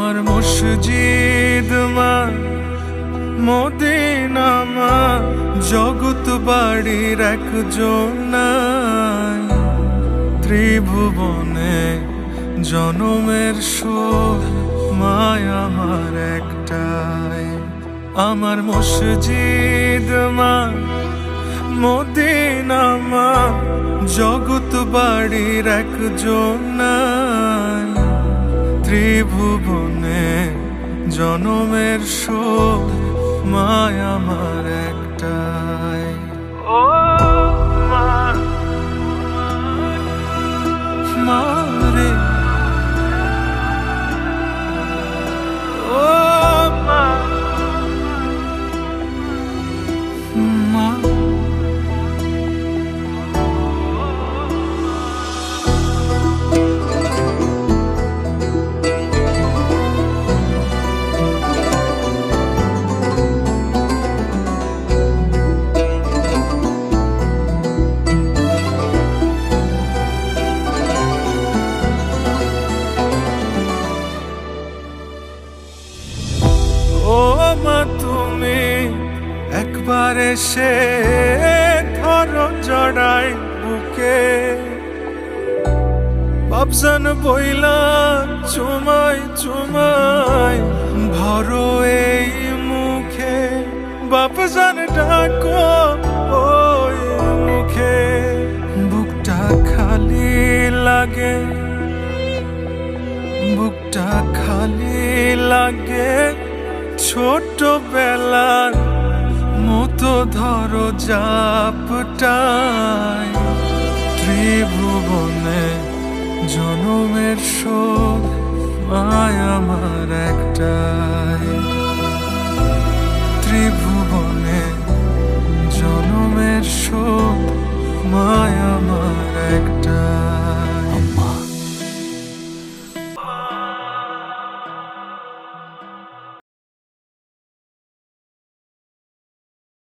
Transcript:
আমার মসজিদ মা, মদিনা মা, জগৎ বাড়ির একজন নাই। ত্রিভুবনে জনমের শোক মায় আমার একটাই। আমার মসজিদ মা, মদিনা মা, জগৎ বাড়ির একজন নাই। ত্রিভুবনে জনমের শোক মায় আমার একটাই। ও মা, মা রে, ও মা, মা। ও মা, তুমি একবার এসে ধরো জড়াই বুকে, বাপজান বইলা চুমাই চুমাই ভরো এই মুখে। বাপজান ডাকো ওই মুখে, বুকটা খালি লাগে, বুকটা খালি লাগে। ছোটবেলার মতো ধরো জাপটাই। ত্রিভুবনে জনমের শোক মায় আমার একটা।